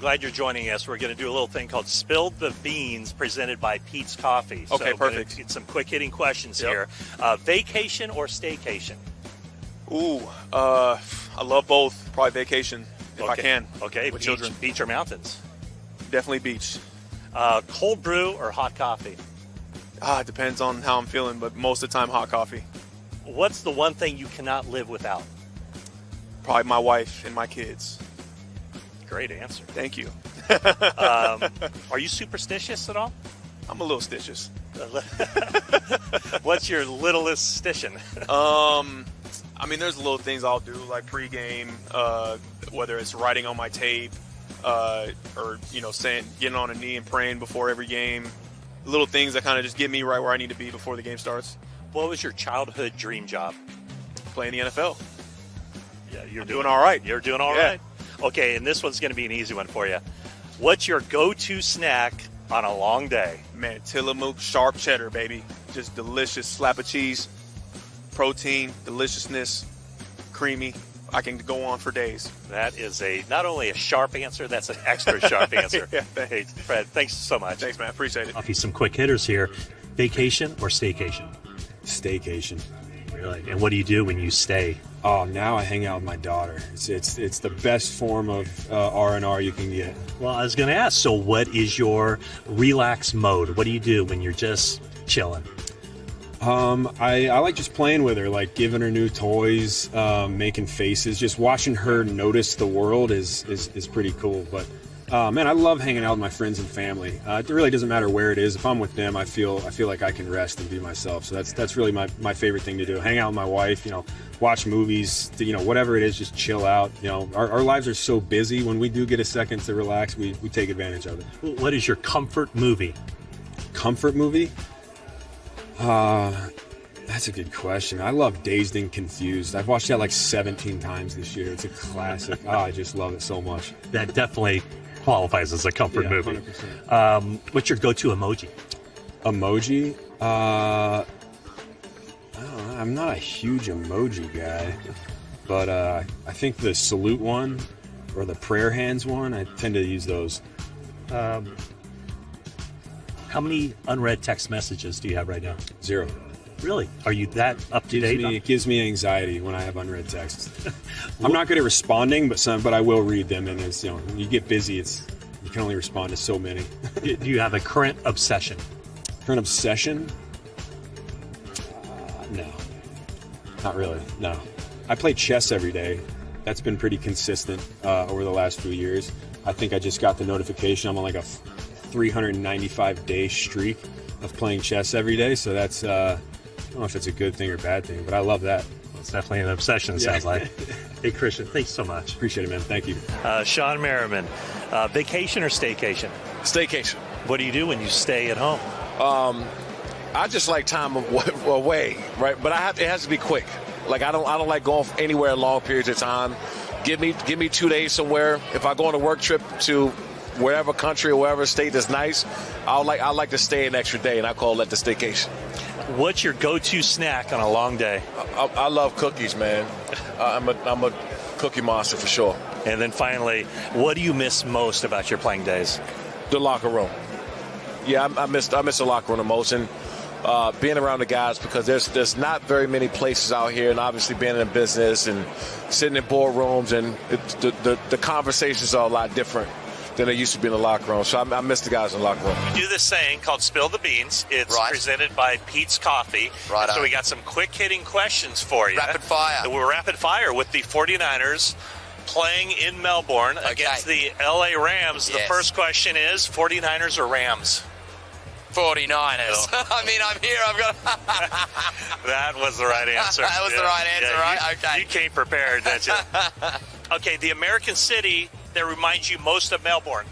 glad you're joining us. We're going to do a little thing called Spill the Beans, presented by Peet's Coffee. Okay, so perfect. Get some quick-hitting questions here. Vacation or staycation? Ooh, I love both. Probably vacation, if I can. Okay, with beach, children. Beach or mountains? Definitely beach. Cold brew or hot coffee? It depends on how I'm feeling, but most of the time, hot coffee. What's the one thing you cannot live without? Probably my wife and my kids. Great answer. Thank you. Are you superstitious at all? I'm a little stitious. What's your littlest stition? I mean, there's little things I'll do, like pregame, whether it's writing on my tape, or getting on a knee and praying before every game. Little things that kind of just get me right where I need to be before the game starts. What was your childhood dream job? Playing the NFL. Yeah, you're doing all right. You're doing all right. Okay, and this one's going to be an easy one for you. What's your go-to snack on a long day? Man, Tillamook sharp cheddar, baby. Just delicious. Slap of cheese, protein, deliciousness, creamy. I can go on for days. That is not only a sharp answer, that's an extra sharp answer. Hey, Fred, thanks so much. Thanks, man. Appreciate it. Some quick hitters here. Vacation or staycation? Staycation. Really? And what do you do when you stay? Oh, now I hang out with my daughter. It's the best form of R&R you can get. Well, I was going to ask, so what is your relax mode? What do you do when you're just chilling? I like just playing with her, like giving her new toys, making faces. Just watching her notice the world is pretty cool. But man, I love hanging out with my friends and family. It really doesn't matter where it is. If I'm with them, I feel like I can rest and be myself. So that's really my favorite thing to do. Hang out with my wife, watch movies, whatever it is, just chill out. Our lives are so busy. When we do get a second to relax, we take advantage of it. What is your comfort movie? Comfort movie? That's a good question. I love Dazed and Confused. I've watched that like 17 times this year. It's a classic. I just love it so much. That definitely qualifies as a comfort movie. 100%. What's your go-to emoji? Emoji? I don't know. I'm not a huge emoji guy, but I think the salute one or the prayer hands one, I tend to use those. How many unread text messages do you have right now? 0. Really? Are you that up to date? It gives me anxiety when I have unread texts. I'm not good at responding, but I will read them. And it's when you get busy, you can only respond to so many. Do you have a current obsession? Current obsession? No, not really. No, I play chess every day. That's been pretty consistent over the last few years. I think I just got the notification. I'm on like a 395-day streak of playing chess every day. So that's, I don't know if it's a good thing or bad thing, but I love that. It's definitely an obsession, it sounds like. Hey, Kristin, thanks so much. Appreciate it, man. Thank you. Shawne Merriman, vacation or staycation? Staycation. What do you do when you stay at home? I just like time away, right? But it has to be quick. Like I don't like going anywhere long periods of time. Give me 2 days somewhere. If I go on a work trip to wherever country or wherever state that's nice, I like to stay an extra day, and I call that the staycation. What's your go-to snack on a long day? I love cookies, man. I'm a cookie monster for sure. And then finally, what do you miss most about your playing days? The locker room. Yeah, I miss the locker room the most, and being around the guys, because there's not very many places out here, and obviously being in business and sitting in boardrooms, and the conversations are a lot different than they used to be in the locker room. So I miss the guys in the locker room. We do this thing called Spill the Beans. It's presented by Peet's Coffee. Right. So we got some quick-hitting questions for you. Rapid fire. We're rapid fire with the 49ers playing in Melbourne against the LA Rams. Yes. The first question is 49ers or Rams? 49ers. Oh. I mean, I'm here. I've got. That was the right answer. That was the right answer, right? Okay. You came prepared, didn't you? Okay, the American city that reminds you most of Melbourne.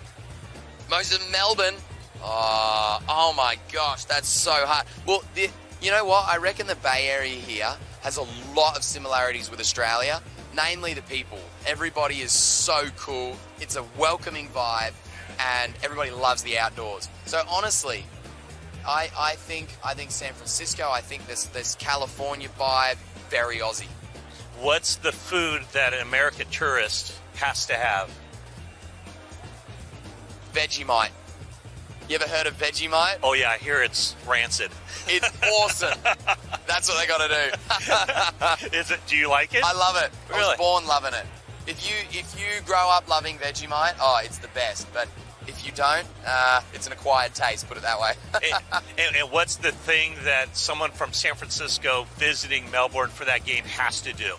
Most of Melbourne. Oh my gosh, that's so hard. Well, you know what? I reckon the Bay Area here has a lot of similarities with Australia, namely the people. Everybody is so cool. It's a welcoming vibe, and everybody loves the outdoors. So honestly, I think San Francisco. I think this California vibe, very Aussie. What's the food that an American tourist has to have? Vegemite. You ever heard of Vegemite? Oh yeah, I hear it's rancid. It's awesome. That's what they got to do. Is it? Do you like it? I love it. I Really? was born loving it. If you grow up loving Vegemite, it's the best. But if you don't, it's an acquired taste, put it that way. and what's the thing that someone from San Francisco visiting Melbourne for that game has to do?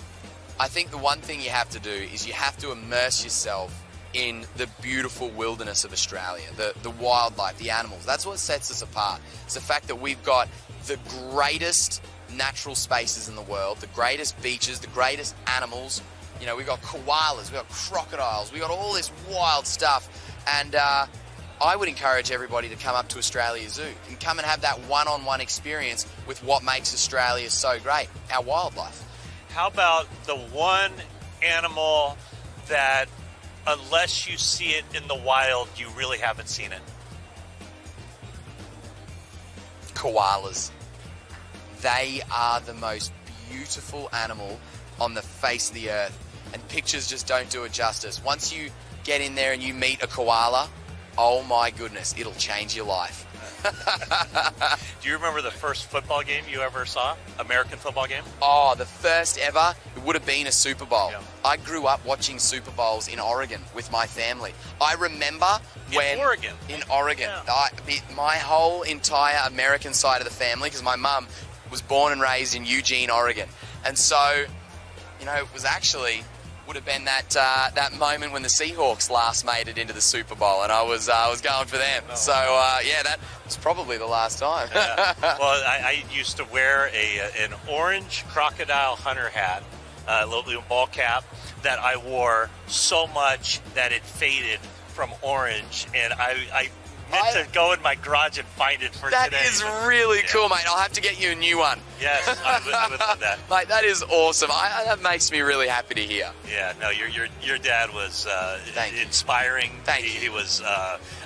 I think the one thing you have to do is you have to immerse yourself in the beautiful wilderness of Australia, the wildlife, the animals. That's what sets us apart. It's the fact that we've got the greatest natural spaces in the world, the greatest beaches, the greatest animals. You know, we've got koalas, we've got crocodiles, we've got all this wild stuff. And I would encourage everybody to come up to Australia Zoo and come and have that one-on-one experience with what makes Australia so great, our wildlife. How about the one animal that, unless you see it in the wild, you really haven't seen it? Koalas. They are the most beautiful animal on the face of the earth, and pictures just don't do it justice. Once you get in there and you meet a koala, oh my goodness, it'll change your life. Do you remember the first football game you ever saw? American football game? Oh, the first ever, it would have been a Super Bowl. Yeah. I grew up watching Super Bowls in Oregon with my family. I remember when... Oregon? In Oregon. Yeah. My whole entire American side of the family, because my mum was born and raised in Eugene, Oregon. And so, you know, it was actually... would have been that moment when the Seahawks last made it into the Super Bowl, and I was going for them. Oh. So that was probably the last time. Yeah. Well, I used to wear an orange crocodile hunter hat, a little ball cap that I wore so much that it faded from orange, and I meant to go in my garage and find it for that today. That is really cool, mate. I'll have to get you a new one. Yes, I would love that. Mate, that is awesome. That makes me really happy to hear. Yeah, no, your dad was inspiring. Thank He you. was.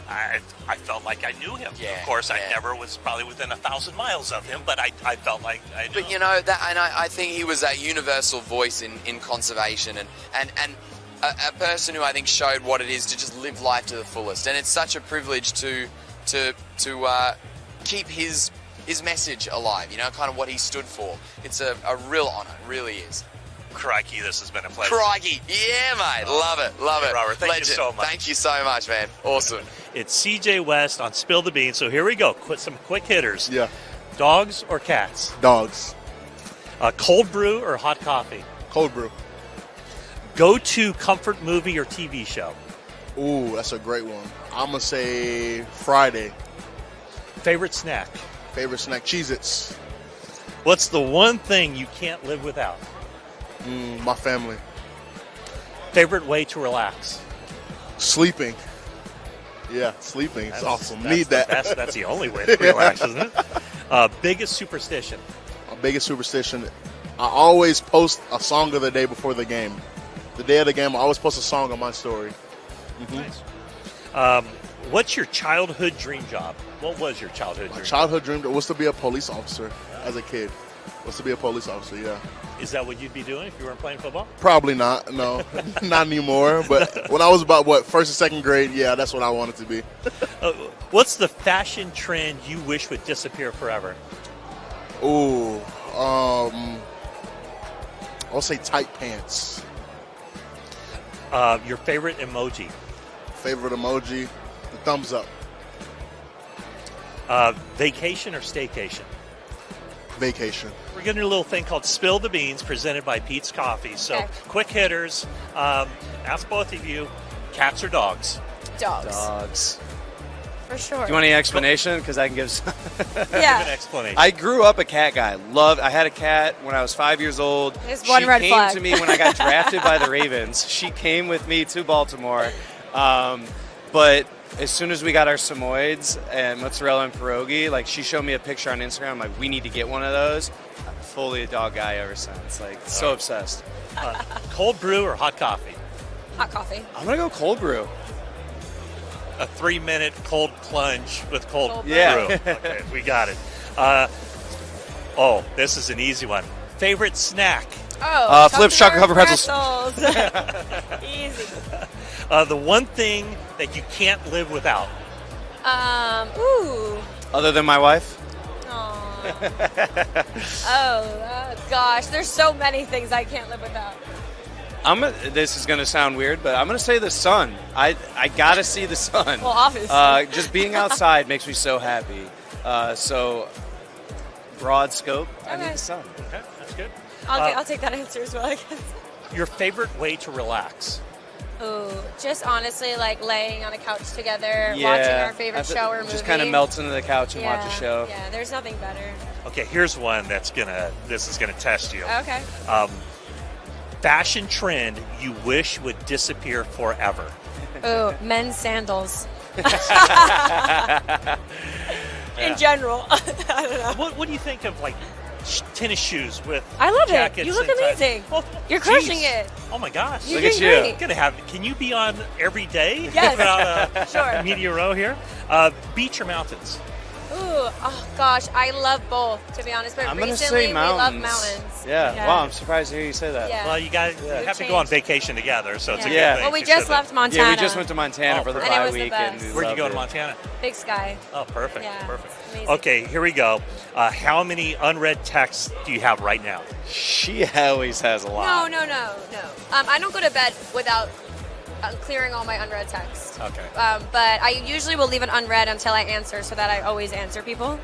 I felt like I knew him. Yeah, of course, I yeah. never was probably within 1,000 miles of him, but I felt like I knew But him. you know that, and I think he was that universal voice in conservation and a person who I think showed what it is to just live life to the fullest. And it's such a privilege to keep his message alive. You know, kind of what he stood for. It's a real honour. It really is. Crikey, this has been a pleasure. Crikey, yeah, mate, love it. Hey, Robert, thank you Legend. so much. Thank you so much, man. Awesome. It's CJ West on Spill the Beans. So here we go. Some quick hitters. Yeah. Dogs or cats? Dogs. Cold brew or hot coffee? Cold brew. Go-to comfort movie or TV show? Ooh, that's a great one. I'm going to say Friday. Favorite snack? Favorite snack, Cheez-Its. What's the one thing you can't live without? My family. Favorite way to relax? Sleeping. Yeah, sleeping. It's awesome. That's Need that. That's the only way to relax, isn't it? Biggest superstition? My biggest superstition, I always post a song of the day before the game. The day of the game, I always post a song on my story. Nice. What's your childhood dream job? What was your childhood dream? My childhood dream was to be a police officer as a kid. Was to be a police officer, yeah. Is that what you'd be doing if you weren't playing football? Probably not, no. Not anymore. But when I was about, first and second grade, yeah, that's what I wanted to be. What's the fashion trend you wish would disappear forever? Ooh, I'll say tight pants. Your favorite emoji? Favorite emoji, the thumbs up. Vacation or staycation? Vacation. We're getting a little thing called Spill the Beans presented by Peet's Coffee. So Okay. quick hitters. Ask both of you, cats or dogs? Dogs. Dogs. For sure. Do you want any explanation? Because I can give some. Give an Yeah. explanation. I grew up a cat guy. I had a cat when I was 5 years old. There's one she red came flag. to me when I got drafted by the Ravens. She came with me to Baltimore. But as soon as we got our Samoyeds and mozzarella and pierogi, like she showed me a picture on Instagram. I'm like, we need to get one of those. I'm fully a dog guy ever since. Like, so obsessed. Cold brew or hot coffee? Hot coffee. I'm going to go cold brew. A 3-minute cold plunge with cold Cold brew. brew. Okay, we got it. This is an easy one. Favorite snack? Oh, Flips, chocolate covered pretzels. Easy. The one thing that you can't live without. Other than my wife? Gosh, there's so many things I can't live without. This is going to sound weird, but I'm going to say the sun. I got to see the sun. Well, obviously. Just being outside makes me so happy. So, broad scope, I need the sun. Okay, that's good. I'll take that answer as well, I guess. Your favorite way to relax? Ooh, just honestly, like laying on a couch together, watching our favorite show or movie. Just kind of melt into the couch and watch a show. Yeah, there's nothing better. Okay, here's one this is gonna test you. Okay. Fashion trend you wish would disappear forever. Ooh, men's sandals. In general. I don't know. What do you think of like tennis shoes with I love jackets? it. You look and ties? amazing. Oh, You're crushing geez. it. Oh my gosh. You're Look at doing you. great. Can you be on every day? Yes. Without Sure. media row here? Beach or mountains? Ooh, oh gosh, I love both, to be honest. But I'm going to recently say mountains. we love mountains. Yeah. Wow, I'm surprised to hear you say that. Yeah. Well, you guys have to go on vacation together, so it's a good Yeah. thing. Well, we just left Montana. Yeah, we just went to Montana for the and it bye was the week. best. And Where'd you go to Montana? Big Sky. Oh, perfect. Yeah, Perfect. amazing. Okay, here we go. How many unread texts do you have right now? She always has a lot. No. I don't go to bed without clearing all my unread texts. Okay. But I usually will leave it unread until I answer, so that I always answer people.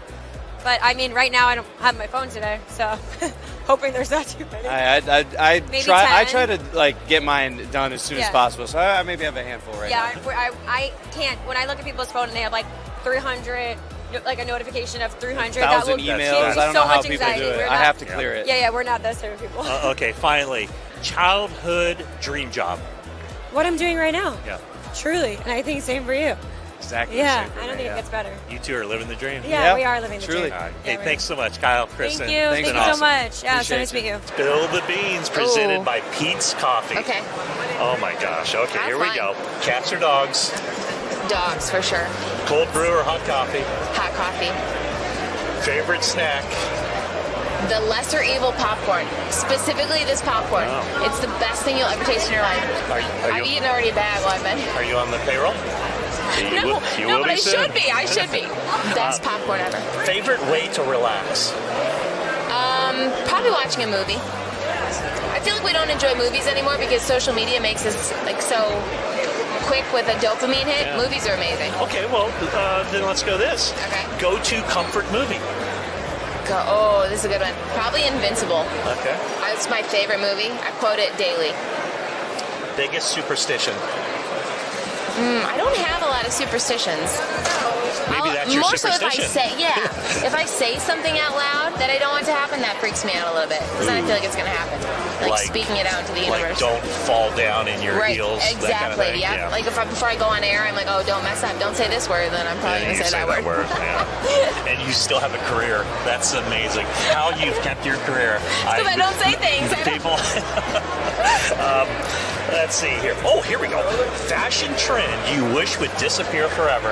But I mean, right now I don't have my phone today, so hoping there's not too many. I Maybe try 10. to like get mine done as soon as possible. So I maybe have a handful right now. I can't. When I look at people's phone and they have like 300, like a notification of 300, 1,000 that will emails. give me I don't so know how much people anxiety. do it. We're I not- have to clear it. Yeah, we're not those type of people. Okay, finally, childhood dream job. What I'm doing right now. Yeah. Truly, and I think same for you. Exactly. Yeah, the same for I don't me, think it gets better. You two are living the dream. Yeah, we are living the truly. dream. All right. Yeah, Hey, we're- thanks so much, Kyle, Kristin. Thank you. Thank you so much. Yeah, so nice to meet you. Spill the Beans, presented Ooh. by Peet's Coffee. Okay. Oh my gosh. Okay, Have here we fun. go. Cats or dogs? Dogs, for sure. Cold brew or hot coffee? Hot coffee. Favorite snack? The lesser evil popcorn. Specifically this popcorn. Oh. It's the best thing you'll ever taste in your life. I've eaten already a bag while I've been here. Are you on the payroll? You will but be I soon. should be. I should be. Best popcorn ever. Favorite way to relax? Probably watching a movie. I feel like we don't enjoy movies anymore because social media makes us like so quick with a dopamine hit. Yeah. Movies are amazing. Okay, well, then let's go this. Okay. Go-to comfort movie. Oh, this is a good one. Probably Invincible. Okay. It's my favorite movie. I quote it daily. Biggest superstition. I don't have a lot of superstitions. Maybe that's your more superstition. so if I say something out loud that I don't want to happen, that freaks me out a little bit. Because then I feel like it's going to happen. Like speaking it out into the universe. Like don't fall down in your right, heels. exactly. That kind of thing. Yeah. Like before I go on air, I'm like, oh, don't mess up. Don't say this word. Then I'm probably going to say that word. Yeah. And you still have a career. That's amazing. How you've kept your career. Because I don't say things. People. Let's see here. Oh, here we go. Fashion trend you wish would disappear forever.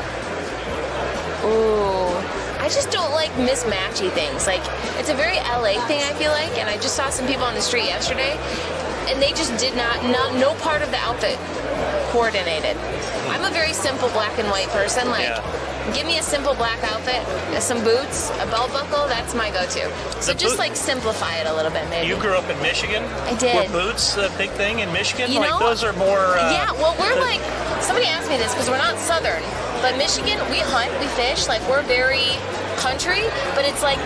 Ooh. I just don't like mismatchy things. Like, it's a very LA thing, I feel like, and I just saw some people on the street yesterday, and they just did no part of the outfit coordinated. I'm a very simple black and white person. Like, give me a simple black outfit, some boots, a belt buckle, that's my go-to. So just, like, simplify it a little bit, maybe. You grew up in Michigan? I did. Were boots a big thing in Michigan? You know, those are more... yeah, well, we're like... Somebody asked me this, because we're not Southern, but Michigan, we hunt, we fish, like, we're very country, but it's like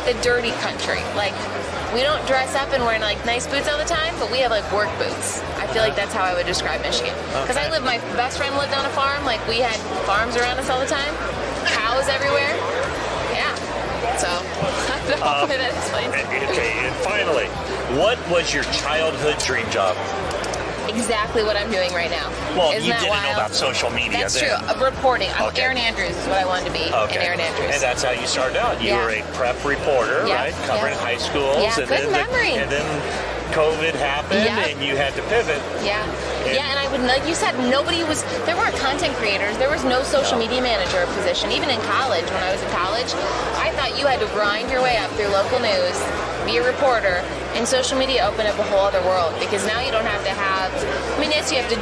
the dirty country. Like, we don't dress up and wear, like, nice boots all the time, but we have, like, work boots. I feel like that's how I would describe Michigan. Because my best friend lived on a farm. Like, we had farms around us all the time. Cows everywhere. Yeah. So, hopefully that explains it. Okay, and finally, what was your childhood dream job? Exactly what I'm doing right now. Well, Isn't you that didn't wild? know about social media That's then. true. Reporting. Okay. Aaron Andrews is what I wanted to be. Okay. In Aaron Andrews. And that's how you started out. You were a prep reporter, right? Covering high schools. Yeah, and good memory. And then COVID happened, and you had to pivot. Yeah. And I would, like you said, there weren't content creators. There was no social media manager position. Even in college, when I was in college, I thought you had to grind your way up through local news, be a reporter, and social media opened up a whole other world, because now you don't have to have, I mean, yes, you have to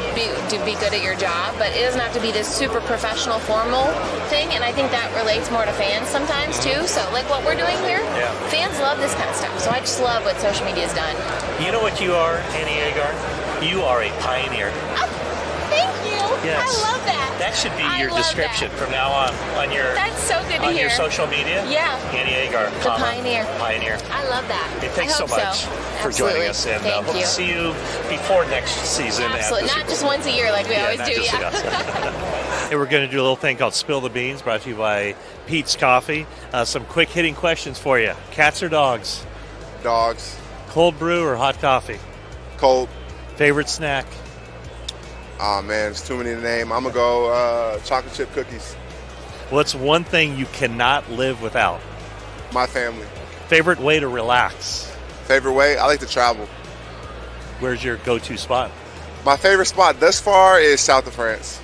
be good at your job, but it doesn't have to be this super professional, formal thing, and I think that relates more to fans sometimes too. So like what we're doing here, fans love this kind of stuff. So I just love what social media has done. You know what you are, Annie Agar? You are a pioneer. Oh, thank you. Yes. I love that. That should be your description from now on your That's so good to hear. Your social media. Yeah. Annie Agar, the pioneer. Pioneer. I love that. Hey, thanks so much for Absolutely. joining us, and Thank hope you. to see you before next season. Absolutely. Not just once a year like we always do. Hey, we're going to do a little thing called Spill the Beans, brought to you by Peet's Coffee. Some quick hitting questions for you. Cats or dogs? Dogs. Cold brew or hot coffee? Cold. Favorite snack? Oh, man, it's too many to name. I'm going to go chocolate chip cookies. What's one thing you cannot live without? My family. Favorite way to relax? Favorite way? I like to travel. Where's your go-to spot? My favorite spot thus far is south of France.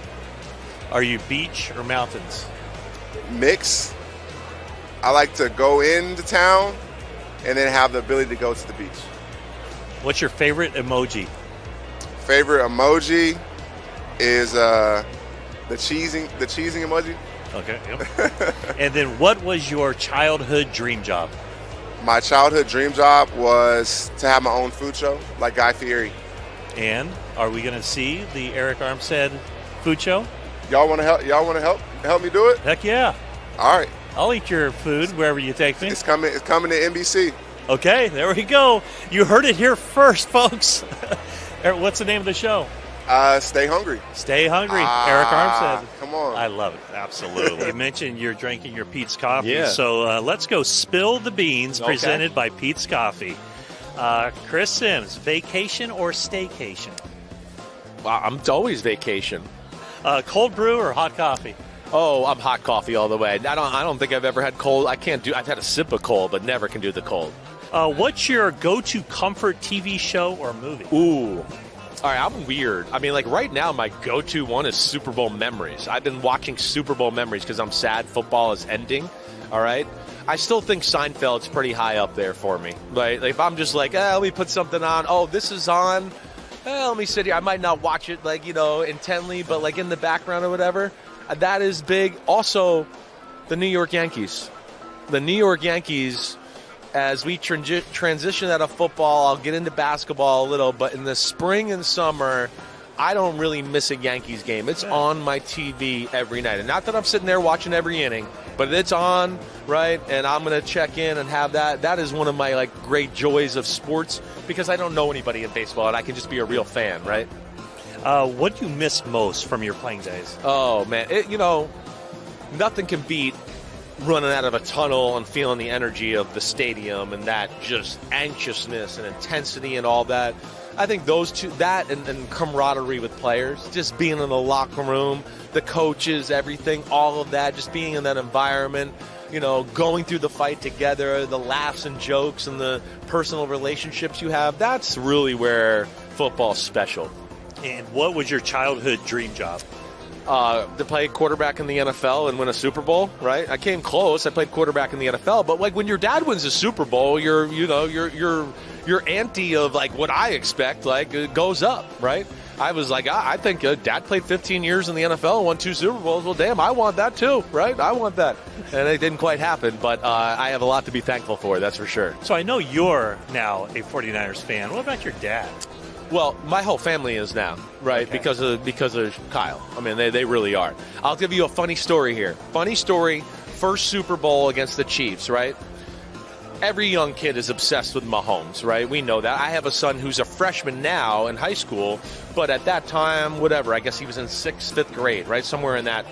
Are you beach or mountains? Mix. I like to go into town and then have the ability to go to the beach. What's your favorite emoji? Favorite emoji is the cheesing emoji. Okay. Yep. And then what was your childhood dream job? My childhood dream job was to have my own food show, like Guy Fieri. And are we going to see the Arik Armstead food show? Y'all want to help? Y'all want to help me do it? Heck yeah! All right. I'll eat your food wherever you take me. It's coming to NBC. Okay, there we go. You heard it here first, folks. What's the name of the show? Stay Hungry. Stay Hungry. Arik Armstead. Come on. I love it. Absolutely. You mentioned you're drinking your Peet's Coffee. Yeah. So let's go spill the beans, presented by Peet's Coffee. Kristin, vacation or staycation? Well, I'm always vacation. Cold brew or hot coffee? Oh, I'm hot coffee all the way. I don't think I've ever had cold. I've had a sip of cold, but never can do the cold. What's your go-to comfort TV show or movie? Ooh. All right, I'm weird. I mean, like right now, my go-to one is Super Bowl memories. I've been watching Super Bowl memories because I'm sad football is ending. All right. I still think Seinfeld's pretty high up there for me. Like if I'm just like, let me put something on. Oh, this is on. Let me sit here. I might not watch it intently, but like in the background or whatever. That is big. Also, the New York Yankees. The New York Yankees, as we transition out of football, I'll get into basketball a little, but in the spring and summer, I don't really miss a Yankees game. It's on my TV every night. And not that I'm sitting there watching every inning, but it's on, right? And I'm going to check in and have that. That is one of my great joys of sports because I don't know anybody in baseball and I can just be a real fan, right? What do you miss most from your playing days? Oh, man. Nothing can beat running out of a tunnel and feeling the energy of the stadium and that just anxiousness and intensity and all that. I think those two, that and camaraderie with players, just being in the locker room, the coaches, everything, all of that, just being in that environment, going through the fight together, the laughs and jokes and the personal relationships you have, that's really where football's special. And what was your childhood dream job? To play quarterback in the NFL and win a Super Bowl, right? I came close. I played quarterback in the NFL, but when your dad wins a Super Bowl, your ante of what I expect it goes up, right? I was I think Dad played 15 years in the NFL and won 2 Super Bowls. Well, damn, I want that too, right? I want that, and it didn't quite happen, but I have a lot to be thankful for. That's for sure. So I know you're now a 49ers fan. What about your dad? Well, my whole family is now, right? Okay. Because of Kyle. I mean, they really are. I'll give you a funny story here. Funny story, first Super Bowl against the Chiefs, right? Every young kid is obsessed with Mahomes, right? We know that. I have a son who's a freshman now in high school, but at that time, whatever, I guess he was in 6th, 5th grade, right? Somewhere in that.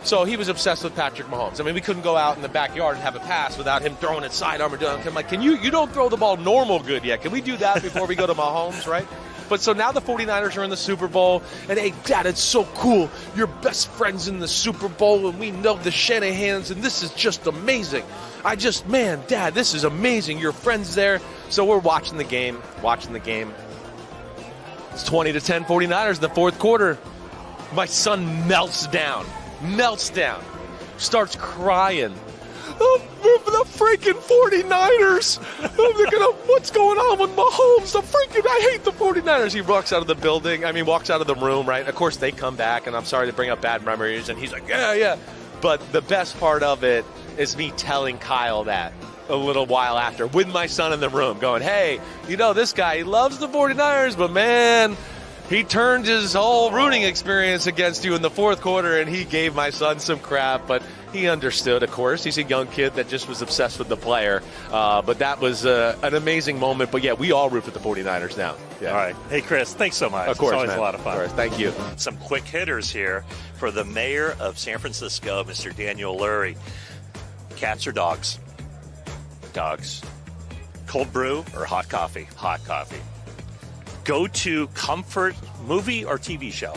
So he was obsessed with Patrick Mahomes. I mean, we couldn't go out in the backyard and have a pass without him throwing it sidearm or down. I'm like, you don't throw the ball normal good yet. Can we do that before we go to Mahomes, right? But so now the 49ers are in the Super Bowl, and hey, Dad, it's so cool. Your best friend's in the Super Bowl, and we know the Shanahans, and this is just amazing. Dad, this is amazing. Your friend's there. So we're watching the game. It's 20-10 49ers in the fourth quarter. My son melts down, starts crying. Oh, the freaking 49ers. What's going on with Mahomes? I hate the 49ers. He walks out of the building. Walks out of the room, right? Of course, they come back, and I'm sorry to bring up bad memories. And he's like, yeah. But the best part of it is me telling Kyle that a little while after with my son in the room going, hey, this guy, he loves the 49ers, but man, he turned his whole rooting experience against you in the fourth quarter, and he gave my son some crap, but he understood, of course. He's a young kid that just was obsessed with the player. But that was an amazing moment. But, yeah, we all root for the 49ers now. Yeah. All right. Hey, Chris, thanks so much. Of course, it's always man. a lot of fun. Of course. Thank you. Some quick hitters here for the mayor of San Francisco, Mr. Daniel Lurie. Cats or dogs? Dogs. Cold brew or hot coffee? Hot coffee. Go-to comfort movie or TV show?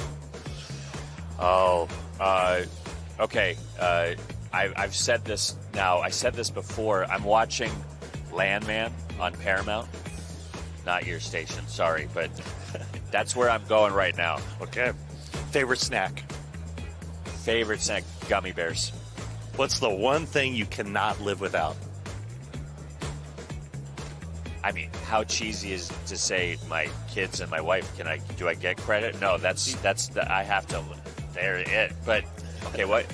Okay. I've said this now. I said this before. I'm watching Landman on Paramount. Not your station, sorry, but that's where I'm going right now. Okay. Favorite snack? Favorite snack, gummy bears. What's the one thing you cannot live without? How cheesy is to say my kids and my wife? Do I get credit? No, I have to. They're it. But okay,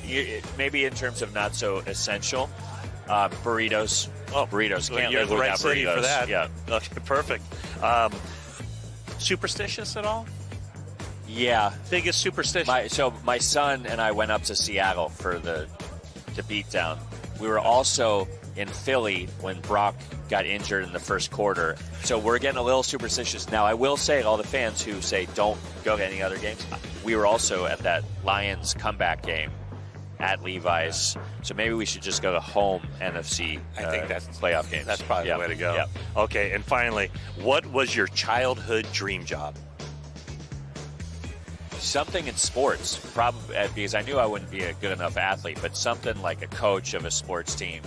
maybe in terms of not so essential, burritos. Oh, burritos. Can't You're live the right without city burritos. for that. Yeah. Okay, perfect. Superstitious at all? Yeah. Biggest superstition? My son and I went up to Seattle for the beatdown. We were also in Philly when Brock got injured in the first quarter. So we're getting a little superstitious. Now, I will say, all the fans who say don't go to any other games, we were also at that Lions comeback game at Levi's. So maybe we should just go to home NFC I think that's playoff games. That's probably the way to go. Yep. Okay, and finally, what was your childhood dream job? Something in sports, probably, because I knew I wouldn't be a good enough athlete, but something like a coach of a sports team.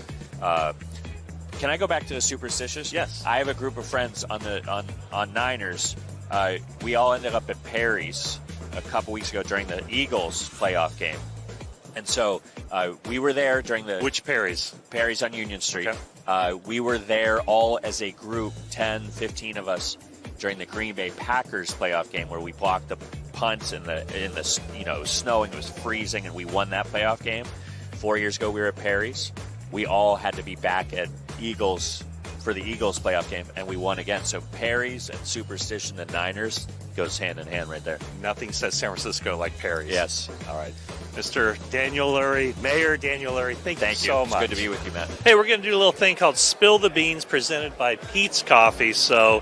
Can I go back to the superstitious? Yes. I have a group of friends on Niners. We all ended up at Perry's a couple weeks ago during the Eagles playoff game. And so we were there during the... Which Perry's? Perry's on Union Street. Okay. We were there all as a group, 10, 15 of us, during the Green Bay Packers playoff game where we blocked the punts in the it was snowing, it was freezing, and we won that playoff game. 4 years ago, we were at Perry's. We all had to be back at Eagles for the Eagles playoff game, and we won again. So Perry's and superstition and Niners goes hand in hand right there. Nothing says San Francisco like Perry's. Yes. All right. Mr. Daniel Lurie, Mayor Daniel Lurie, thank you so much. It's good to be with you, Matt. Hey, we're going to do a little thing called Spill the Beans presented by Peet's Coffee. So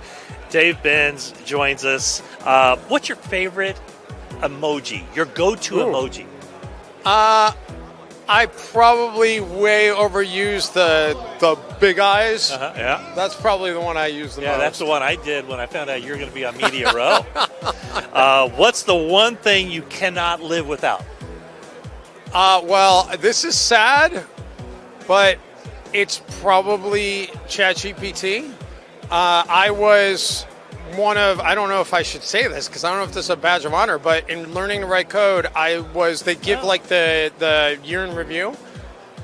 Dave Benz joins us. What's your favorite emoji, your go-to emoji? I probably way overused the big eyes. Yeah. That's probably the one I use the most. Yeah, that's the one I did when I found out you were going to be on Media Row. What's the one thing you cannot live without? Well, this is sad, but it's probably ChatGPT. I was one of, I don't know if I should say this because I don't know if this is a badge of honor, but in learning to write code, they give like the year in review.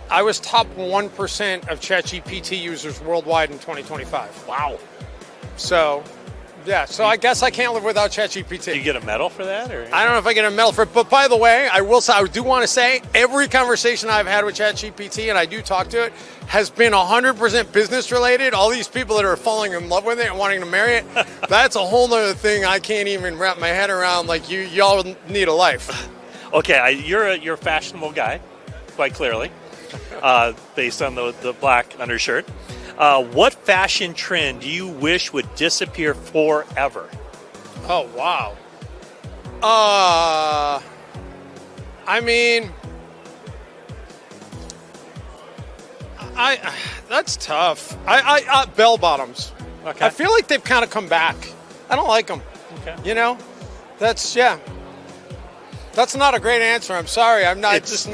I was top 1% of ChatGPT users worldwide in 2025. Wow. So, yeah, so I guess I can't live without ChatGPT. Do you get a medal for that? Or? I don't know if I get a medal for it, but by the way, I do want to say every conversation I've had with ChatGPT, and I do talk to it, has been 100% business related. All these people that are falling in love with it and wanting to marry it, that's a whole other thing I can't even wrap my head around. Like, y'all need a life. Okay, you're a fashionable guy, quite clearly, based on the black undershirt. What fashion trend do you wish would disappear forever? Oh, wow. I mean, that's tough. Bell bottoms. Okay. I feel like they've kind of come back. I don't like them. Okay. You know, that's not a great answer. I'm sorry. It's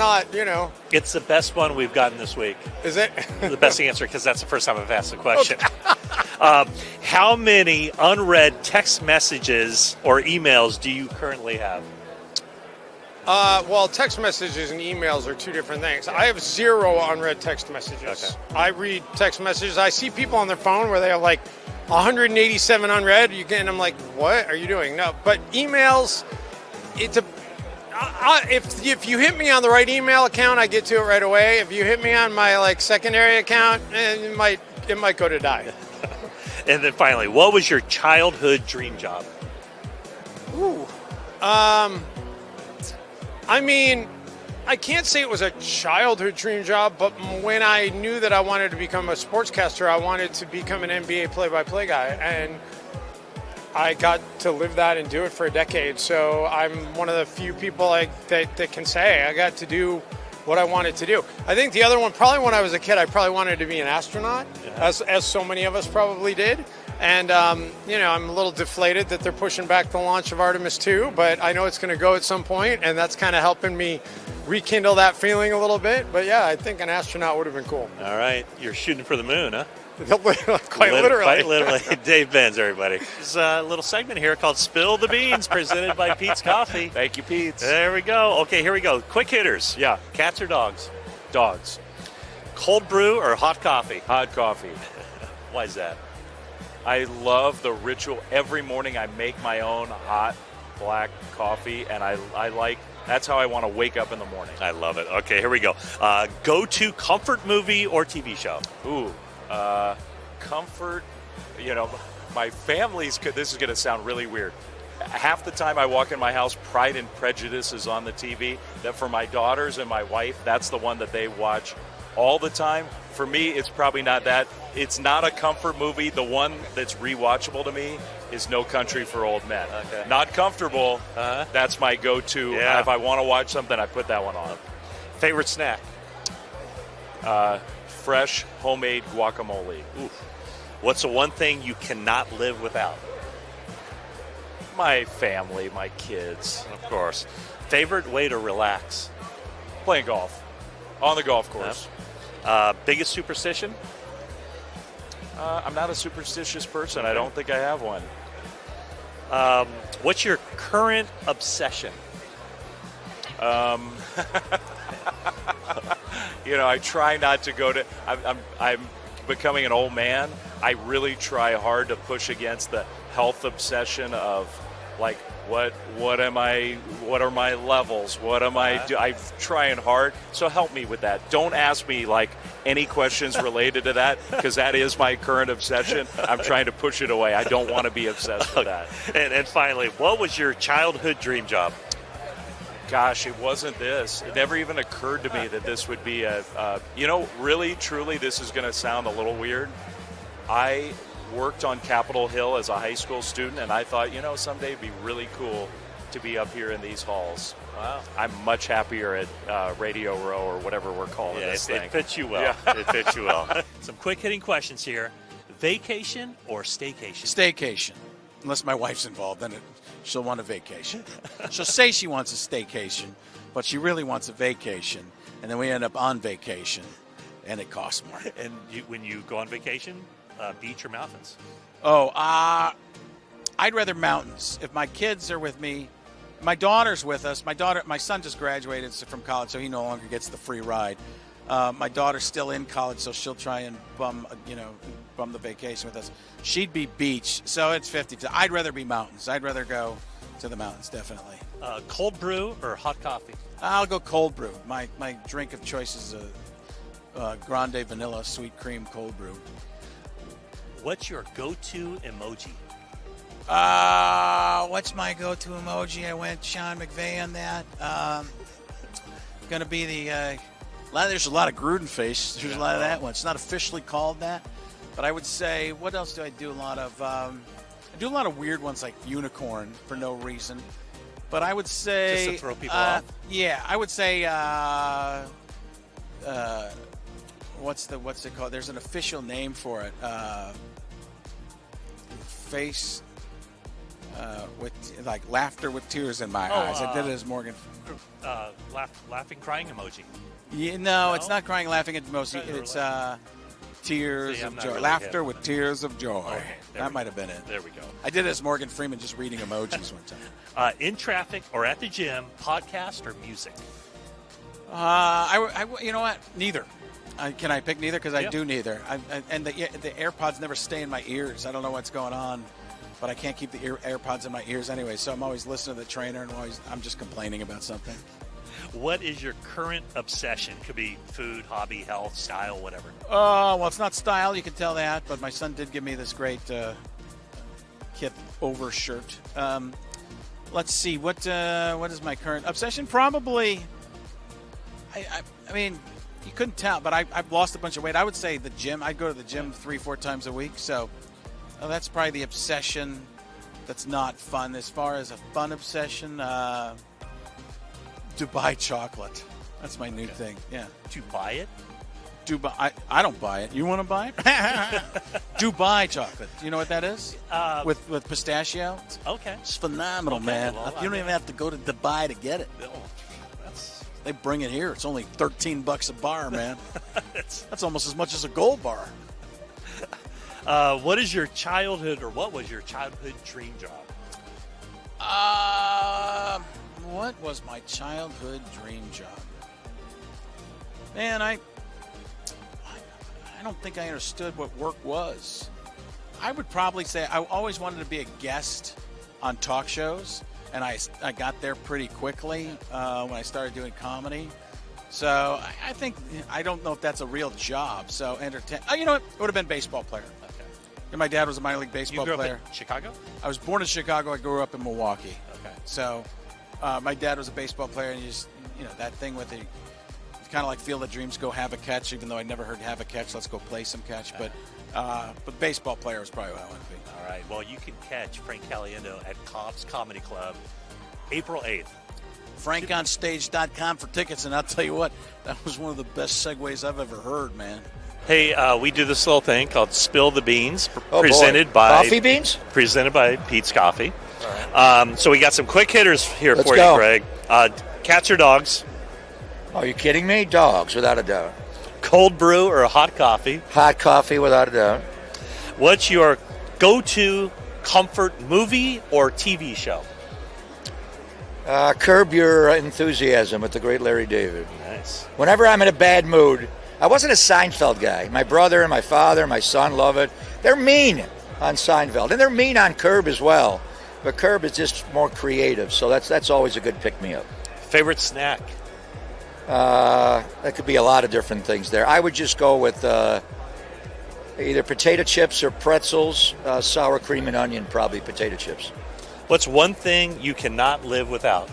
It's the best one we've gotten this week. Is it? The best answer, because that's the first time I've asked the question. Okay. How many unread text messages or emails do you currently have? Well, text messages and emails are two different things. I have 0 unread text messages. Okay. I read text messages. I see people on their phone where they have like 187 unread. And I'm like, what are you doing? No, but emails, if you hit me on the right email account, I get to it right away. If you hit me on my like secondary account, it might go to die. And then finally, what was your childhood dream job? Ooh. I mean, I can't say it was a childhood dream job, but when I knew that I wanted to become a sportscaster, I wanted to become an NBA play-by-play guy, and I got to live that and do it for a decade. So I'm one of the few people that can say I got to do what I wanted to do. I think the other one, probably when I was a kid, I probably wanted to be an astronaut, as so many of us probably did. And, I'm a little deflated that they're pushing back the launch of Artemis 2, but I know it's going to go at some point, and that's kind of helping me rekindle that feeling a little bit. But, yeah, I think an astronaut would have been cool. All right. You're shooting for the moon, huh? Quite literally. Quite literally. Dave Benz, everybody. There's a little segment here called Spill the Beans, presented by Peet's Coffee. Thank you, Peet. There we go. Okay, here we go. Quick hitters. Yeah. Cats or dogs? Dogs. Cold brew or hot coffee? Hot coffee. Why is that? I love the ritual. Every morning I make my own hot black coffee, and I like, that's how I want to wake up in the morning. I love it. Okay, here we go. Go-to comfort movie or TV show? Ooh, comfort, my family's, this is going to sound really weird. Half the time I walk in my house, Pride and Prejudice is on the TV. That for my daughters and my wife, that's the one that they watch all the time. For me, it's probably not that. It's not a comfort movie. The one that's rewatchable to me is No Country for Old Men. Okay. Not comfortable. That's my go-to. Yeah. If I want to watch something, I put that one on. Favorite snack? Fresh homemade guacamole. Ooh. What's the one thing you cannot live without? My family, my kids. Of course. Favorite way to relax? Playing golf. On the golf course. Biggest superstition? I'm not a superstitious person. I don't think I have one. What's your current obsession? I try not to go to. I'm becoming an old man. I really try hard to push against the health obsession of, like, what am I? What are my levels? What am I? I'm trying hard. So help me with that. Don't ask me like any questions related to that, because that is my current obsession. I'm trying to push it away. I don't want to be obsessed with that. And finally, what was your childhood dream job? Gosh, it wasn't this. It never even occurred to me that this would be really, truly, this is going to sound a little weird. I worked on Capitol Hill as a high school student, and I thought, someday it'd be really cool to be up here in these halls. Wow. I'm much happier at Radio Row or whatever we're calling this thing. It fits you well. Yeah. It fits you well. Some quick hitting questions here. Vacation or staycation? Staycation. Unless my wife's involved, then she'll want a vacation. She'll say she wants a staycation, but she really wants a vacation, and then we end up on vacation, and it costs more. And when you go on vacation, beach or mountains? I'd rather mountains. If my kids are with me, my daughter's with us. My son just graduated from college, so he no longer gets the free ride. My daughter's still in college, so she'll try and bum the vacation with us. She'd be beach, so it's 50. I'd rather be mountains. I'd rather go to the mountains, definitely. Cold brew or hot coffee? I'll go cold brew. My drink of choice is a grande vanilla sweet cream cold brew. What's your go-to emoji? What's my go-to emoji? I went Shawne McVay on that. Going to be there's a lot of Gruden face. There's a lot of that one. It's not officially called that, but I would say, what else do I do? I do a lot of weird ones like unicorn for no reason. But I would say, just to throw people off. Yeah, I would say what's it called? There's an official name for it. Face with like laughter with tears in my eyes. I did it as Morgan. Laughing, crying emoji. Yeah, no, it's not crying, laughing emoji. It's tears See, I'm of not joy. really Laughter hip. with tears of joy. Okay, there That we might go. have been it. There we go. I did it as Morgan Freeman, just reading emojis one time. In traffic or at the gym, podcast or music? You know what? Neither. Can I pick neither? Because I Yeah. do neither. And the AirPods never stay in my ears. I don't know what's going on, but I can't keep the AirPods in my ears anyway. So I'm always listening to the trainer, and I'm just complaining about something. What is your current obsession? Could be food, hobby, health, style, whatever. Well, it's not style. You can tell that. But my son did give me this great Kith over shirt. Let's see. What is my current obsession? Probably. I mean, you couldn't tell, but I've lost a bunch of weight. I would say the gym. I go to the gym 3-4 times a week, so that's probably the obsession that's not fun. As far as a fun obsession, Dubai chocolate. That's my new thing. Yeah. Do you buy it? Dubai. I don't buy it. You want to buy it? Dubai chocolate. Do you know what that is? With pistachio. Okay. It's phenomenal, Okay, man. well, You don't even have to go to Dubai to get it. They bring it here. It's only $13 a bar, man. That's almost as much as a gold bar. What is your childhood, or what was your childhood dream job? What was my childhood dream job? Man, I don't think I understood what work was. I would probably say I always wanted to be a guest on talk shows, and I got there pretty quickly when I started doing comedy. So I think, I don't know if that's a real job. So you know what? It would have been baseball player. Okay. And my dad was a minor league baseball You grew player. up in Chicago? I was born in Chicago. I grew up in Milwaukee. Okay. So my dad was a baseball player, and that thing with it. It's kind of like Field of Dreams, go have a catch, even though I never heard have a catch. Let's go play some catch. But baseball player is probably what I want to be. All right. Well, you can catch Frank Caliendo at Cobb's Comedy Club April 8th. FrankOnStage.com for tickets, and I'll tell you what, that was one of the best segues I've ever heard, man. Hey, we do this little thing called Spill the Beans, presented by Coffee Beans? Presented by Peet's Coffee. So we got some quick hitters here Let's for go. you, Craig. Cats or dogs? Are you kidding me? Dogs, without a doubt. Cold brew or hot coffee? Hot coffee, without a doubt. What's your go-to comfort movie or TV show? Curb Your Enthusiasm with the great Larry David. Nice. Whenever I'm in a bad mood, I wasn't a Seinfeld guy. My brother and my father, my son love it. They're mean on Seinfeld, and they're mean on Curb as well. But Curb is just more creative, so that's always a good pick-me-up. Favorite snack? That could be a lot of different things there. I would just go with either potato chips or pretzels, sour cream and onion, probably potato chips. What's one thing you cannot live without?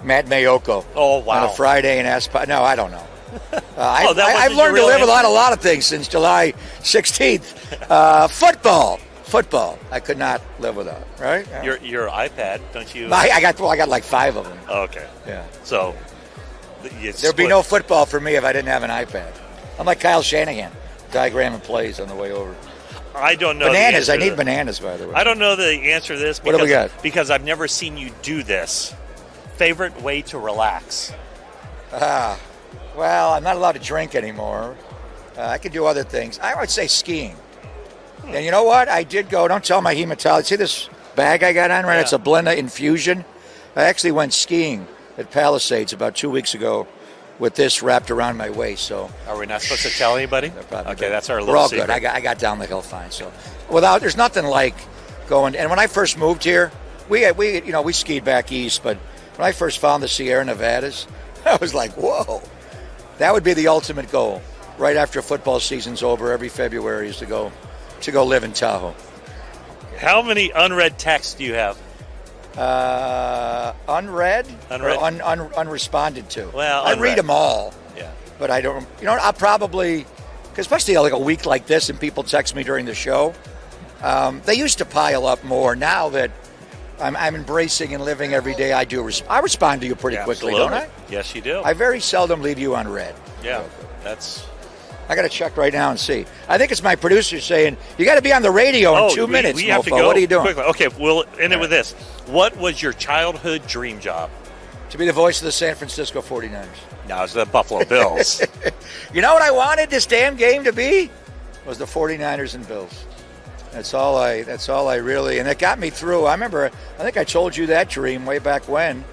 Matt Maiocco. Oh, wow. On a Friday in Aspa. No, I don't know. Oh, I've learned to live without a lot of things since July 16th. Football. I could not live without. Right? Your iPad, don't you? I got like 5 of them. Oh, okay. Yeah. So there'd be no football for me if I didn't have an iPad. I'm like Kyle Shanahan, diagramming plays on the way over. I don't know. Bananas. I need bananas, by the way. I don't know the answer to this What do we got? because I've never seen you do this. Favorite way to relax? Well, I'm not allowed to drink anymore. I could do other things. I would say skiing. And you know what? I did go. Don't tell my hematologist. See this bag I got on, right? Yeah. It's a Blenda infusion. I actually went skiing at Palisades about 2 weeks ago with this wrapped around my waist. So Are we not supposed to tell anybody? Okay, that's our little we're all secret. good. I got down the hill fine. So there's nothing like going. And when I first moved here, we skied back east, but when I first found the Sierra Nevadas, I was like, whoa, that would be the ultimate goal. Right after football season's over, every February is to go live in Tahoe. How many unread texts do you have? Unread? Or unresponded to. Well, I read them all. Yeah. But I don't. I'll probably, because especially like a week like this, and people text me during the show. They used to pile up more. Now that I'm embracing and living every day, I respond to you pretty quickly, absolutely. don't I? Yes, you do. I very seldom leave you unread. Yeah, that's. I got to check right now and see. I think it's my producer saying, you got to be on the radio in 2 minutes, we have to mofo. go What are you doing? quickly. Okay, we'll end it with this. What was your childhood dream job? To be the voice of the San Francisco 49ers. No, it's the Buffalo Bills. You know what I wanted this damn game to be? was the 49ers and Bills. That's all I really, and it got me through. I remember, I think I told you that dream way back when.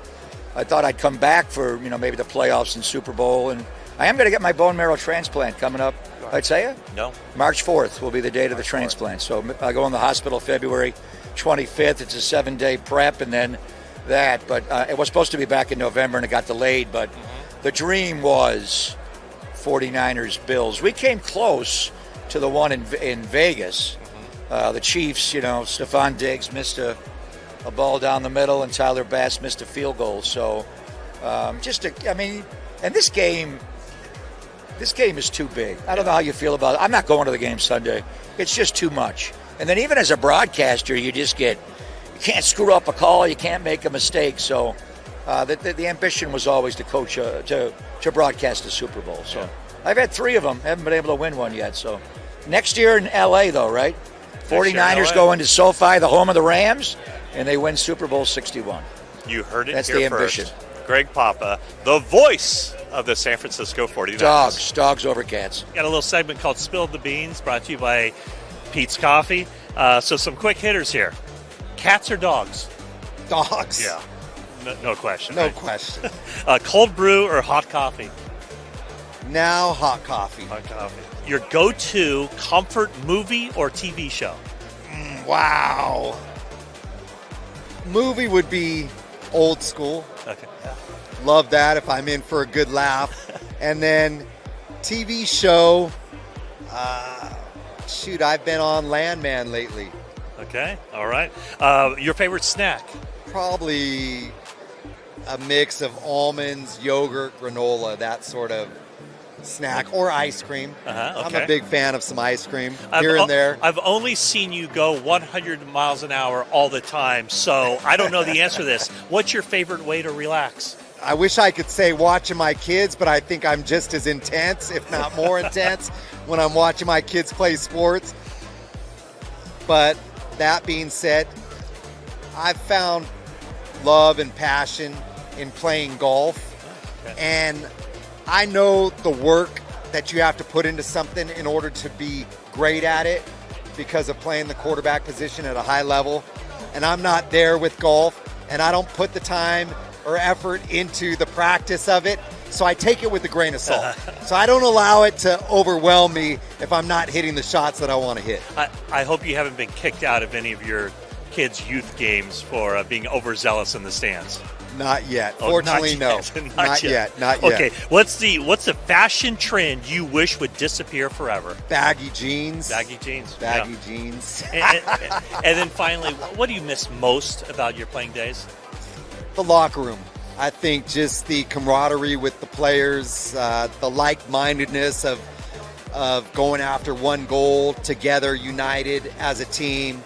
I thought I'd come back for, maybe the playoffs and Super Bowl, and I am going to get my bone marrow transplant coming up. Did I tell you? No. March 4th will be the date of the transplant. So I go in the hospital February 25th. It's a 7-day prep, and then that. But it was supposed to be back in November, and it got delayed. But the dream was 49ers, Bills. We came close to the one in Vegas. The Chiefs, Stephon Diggs missed a ball down the middle, and Tyler Bass missed a field goal. So and this game is too big. I don't know how you feel about it. I'm not going to the game Sunday. It's just too much. And then even as a broadcaster, you can't screw up a call. You can't make a mistake. So the ambition was always to coach, to broadcast the Super Bowl. So I've had 3 of them. Haven't been able to win one yet. So next year in L.A., though, right? 49ers go into SoFi, the home of the Rams, and they win Super Bowl 61. You heard it That's here the ambition. first. Greg Papa, the voice of the San Francisco 49ers. Dogs over cats. Got a little segment called Spill the Beans, brought to you by Peet's Coffee. So some quick hitters here. Cats or dogs? Dogs. Yeah. No question. No right? question. Cold brew or hot coffee? Now hot coffee. Hot coffee. Your go-to comfort movie or TV show? Wow. Movie would be Old School. Okay. Love that if I'm in for a good laugh. And then TV show, I've been on Landman lately. Okay, all right. Your favorite snack? Probably a mix of almonds, yogurt, granola, that sort of snack, or ice cream. Okay. I'm a big fan of some ice cream here and there. I've only seen you go 100 miles an hour all the time, so I don't know the answer to this. What's your favorite way to relax? I wish I could say watching my kids, but I think I'm just as intense, if not more intense, when I'm watching my kids play sports. But that being said, I've found love and passion in playing golf. And I know the work that you have to put into something in order to be great at it because of playing the quarterback position at a high level. And I'm not there with golf, and I don't put the time or effort into the practice of it. So I take it with a grain of salt. So I don't allow it to overwhelm me if I'm not hitting the shots that I want to hit. I hope you haven't been kicked out of any of your kids' youth games for being overzealous in the stands. Not yet. Fortunately, no. Not yet. Okay, what's the fashion trend you wish would disappear forever? Baggy jeans. Baggy jeans. Jeans. And then finally, what do you miss most about your playing days? The locker room. I think just the camaraderie with the players, the like-mindedness of going after one goal together, united as a team,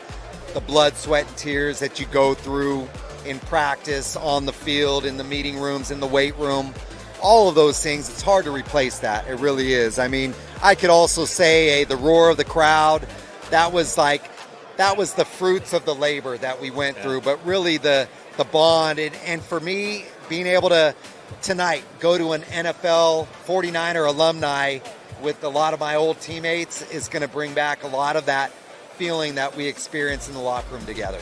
the blood, sweat, and tears that you go through in practice, on the field, in the meeting rooms, in the weight room, all of those things, it's hard to replace that. It really is. I mean, I could also say the roar of the crowd, that was the fruits of the labor that we went through, but really the bond. And for me, being able to tonight go to an NFL 49er alumni with a lot of my old teammates is going to bring back a lot of that feeling that we experienced in the locker room together.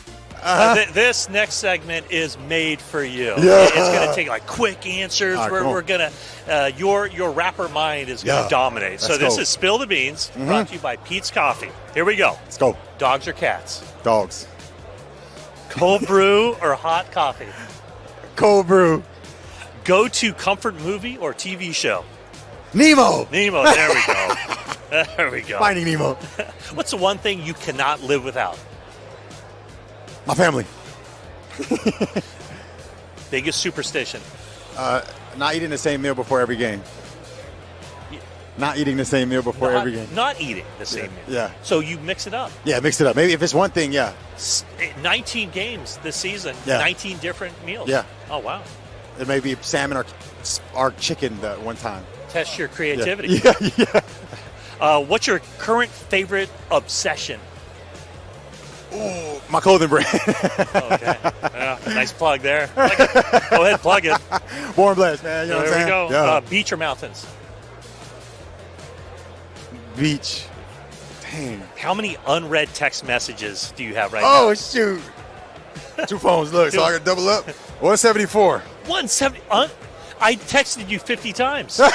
This next segment is made for you. Yeah. It's going to take like quick answers. We're going to your rapper mind is going to dominate. So this is Spill the Beans, brought to you by Peet's Coffee. Here we go. Let's go. Dogs or cats? Dogs. Cold brew or hot coffee? Cold brew. Go to comfort movie or TV show? Nemo. Nemo. There we go. There we go. Finding Nemo. What's the one thing you cannot live without? My family. Biggest superstition? Not eating the same meal before every game. Not eating the same meal before every game. Not eating the same meal. Yeah. So you mix it up. Yeah, mix it up. Maybe if it's one thing, 19 games this season. Yeah. 19 different meals. Yeah. Oh, wow. It may be salmon or chicken that one time. Test your creativity. Yeah. What's your current favorite obsession? Ooh, my clothing brand. Okay. Yeah, nice plug there. Go ahead, plug it. Born blessed, man. You know what I'm there saying? we go. Yeah. Beach or mountains? Beach. Dang. How many unread text messages do you have right Oh, now? shoot. 2 phones. Look, so I got double up. 174. 170. I texted you 50 times. No,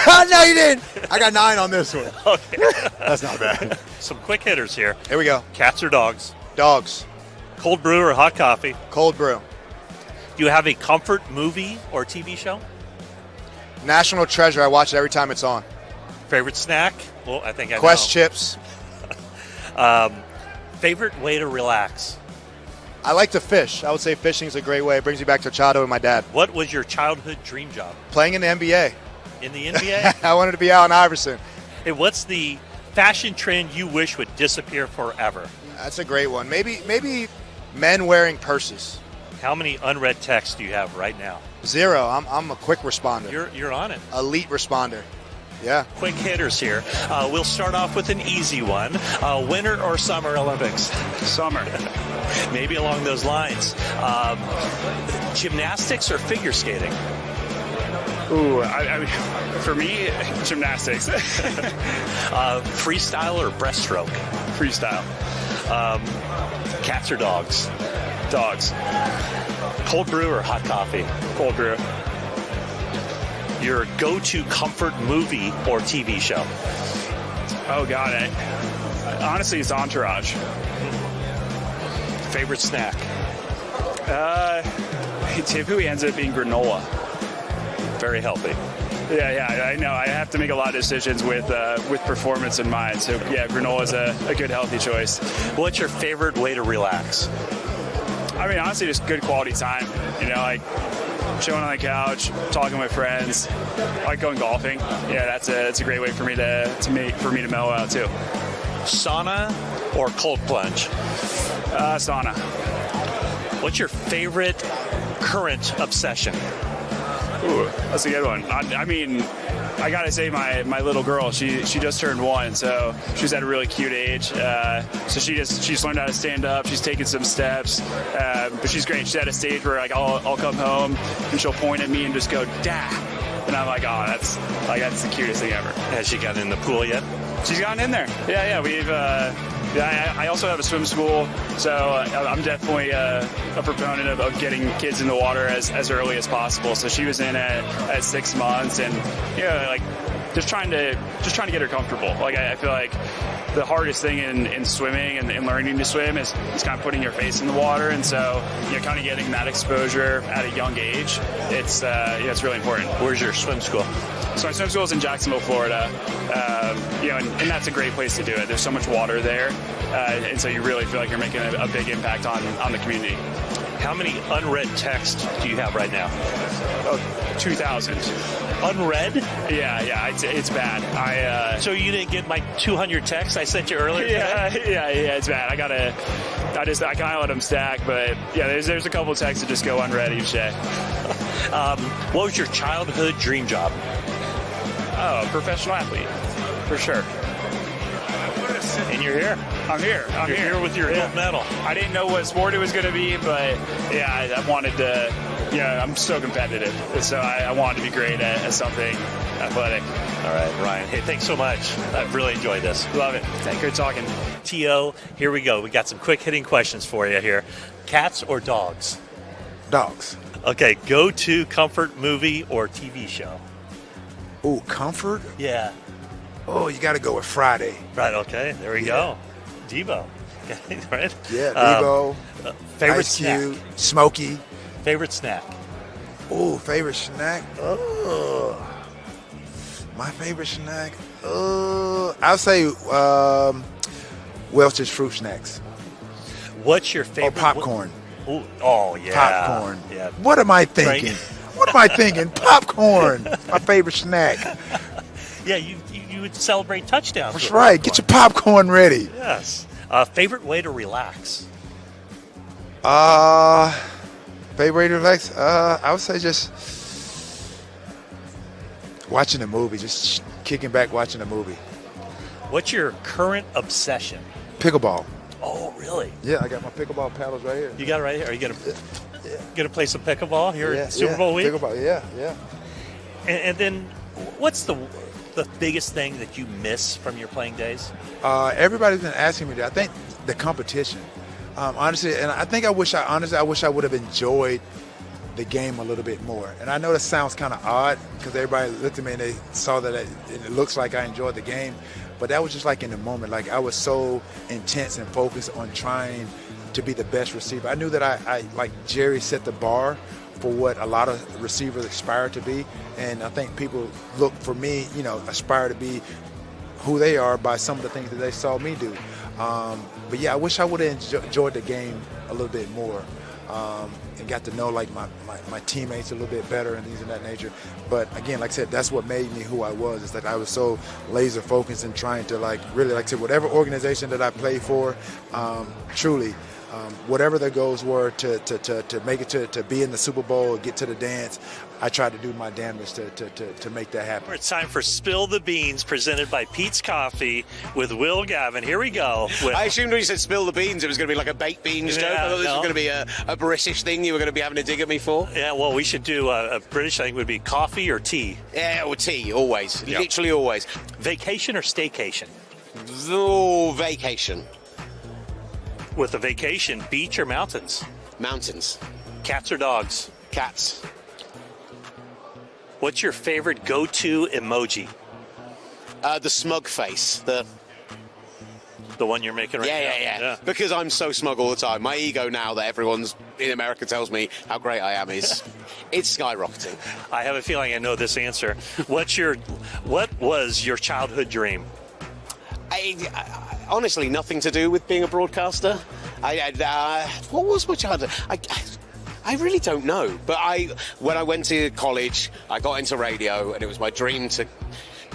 you didn't. I got 9 on this one. Okay. That's not bad. Some quick hitters here. Here we go. Cats or dogs? Dogs. Cold brew or hot coffee? Cold brew. Do you have a comfort movie or TV show? National Treasure. I watch it every time it's on. Favorite snack? Well, I think I Quest know. chips. Favorite way to relax? I like to fish. I would say fishing is a great way. It brings me back to childhood with my dad. What was your childhood dream job? Playing in the NBA. In the NBA? I wanted to be Allen Iverson. Hey, what's the fashion trend you wish would disappear forever? That's a great one. Maybe men wearing purses. How many unread texts do you have right now? 0. I'm a quick responder. You're on it. Elite responder. Yeah. Quick hitters here. We'll start off with an easy one. Winter or Summer Olympics? Summer. Maybe along those lines. Gymnastics or figure skating? Ooh, I for me, gymnastics. Freestyle or breaststroke? Freestyle. Cats or dogs? Dogs. Cold brew or hot coffee? Cold brew. Your go-to comfort movie or TV show? Oh, God. Honestly, it's Entourage. Favorite snack? It typically ends up being granola. Very healthy. Yeah, I know. I have to make a lot of decisions with performance in mind. So, yeah, granola is a good, healthy choice. What's your favorite way to relax? I mean, honestly, just good quality time. You know, like chilling on the couch, talking with friends. I like going golfing. Yeah, that's a great way for me to mellow out too. Sauna or cold plunge? Sauna. What's your favorite current obsession? Ooh, that's a good one. I mean, I gotta say, my little girl, she just turned 1, so she's at a really cute age. So she's learned how to stand up. She's taken some steps, but she's great. She's at a stage where like I'll come home and she'll point at me and just go, "Dad," and I'm like, "Oh, that's the cutest thing ever." Has she gotten in the pool yet? She's gotten in there. Yeah. We've. I also have a swim school, so I'm definitely a proponent of getting kids in the water as early as possible. So she was in at 6 months, and like just trying to get her comfortable. Like I feel like the hardest thing in swimming and learning to swim is kind of putting your face in the water, and so kind of getting that exposure at a young age. It's really important. Where's your swim school? So my swim school is in Jacksonville, Florida. And that's a great place to do it. There's so much water there, and so you really feel like you're making a big impact on the community. How many unread texts do you have right now? Oh, 2,000. Unread? Yeah, it's bad. So you didn't get my 200 texts I sent you earlier? Yeah, it's bad. I kind of let them stack, but yeah, there's a couple of texts that just go unread each day. What was your childhood dream job? Oh, professional athlete, for sure. And you're here. I'm here. You're here with your gold medal. I didn't know what sport it was going to be, but yeah, I wanted to. I'm so competitive, so I wanted to be great at something athletic. All right, Ryan. Hey, thanks so much. I've really enjoyed this. Love it. Thank you for talking. T.O., here we go. We got some quick hitting questions for you here. Cats or dogs? Dogs. Okay, go-to comfort movie or TV show? Ooh, comfort? Yeah. Oh, you got to go with Friday. Right, okay. There we go. Devo. Right? Yeah, Devo. Favorite Ice Cube, snack? Smokey. Favorite snack? Ooh, favorite snack? Oh, my favorite snack? I'll say Welch's Fruit Snacks. What's your favorite? Oh, popcorn. Oh, yeah. Popcorn. Yeah. What am I thinking? What am I thinking? Popcorn. My favorite snack. Yeah, you would celebrate touchdowns. That's right. Get your popcorn ready. Yes. Favorite way to relax? Favorite way to relax? I would say just watching a movie. Just kicking back, watching a movie. What's your current obsession? Pickleball. Oh, really? Yeah, I got my pickleball paddles right here. You got it right here? Are you gonna play some pickleball here at Super Bowl week? Pickleball, yeah. And then, what's the the biggest thing that you miss from your playing days? Everybody's been asking me that. I think the competition. Honestly, and I think I wish I would have enjoyed the game a little bit more. And I know that sounds kind of odd because everybody looked at me and they saw that it looks like I enjoyed the game, but that was just like in the moment. Like I was so intense and focused on trying to be the best receiver. I knew that I like Jerry set the bar for what a lot of receivers aspire to be, and I think people look for me, aspire to be who they are by some of the things that they saw me do. But yeah, I wish I would have enjoyed the game a little bit more. And got to know like my teammates a little bit better and things of that nature. But again, like I said, that's what made me who I was. It's like I was so laser focused and trying to really, like I said, whatever organization that I play for, truly, whatever their goals were to make it to be in the Super Bowl, get to the dance, I tried to do my damnedest to make that happen. It's time for Spill the Beans, presented by Peet's Coffee with Will Gavin. Here we go. I assumed when you said spill the beans, it was going to be like a baked beans joke. I thought this was going to be a British thing you were going to be having a dig at me for. Yeah, well, we should do a British thing. Would be coffee or tea? Yeah, or tea, always. Yep. Literally always. Vacation or staycation? Oh, vacation. With a vacation, beach or mountains? Mountains. Cats or dogs? Cats. What's your favorite go-to emoji? The smug face. The one you're making right now? Yeah. Because I'm so smug all the time. My ego now that everyone's in America tells me how great I am is it's skyrocketing. I have a feeling I know this answer. What was your childhood dream? Honestly, nothing to do with being a broadcaster. What was my childhood? I really don't know. But when I went to college, I got into radio, and it was my dream to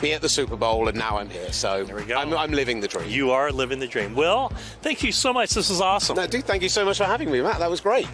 be at the Super Bowl, and now I'm here. So there we go. I'm living the dream. You are living the dream. Will, thank you so much. This was awesome. No, dude, thank you so much for having me, Matt. That was great.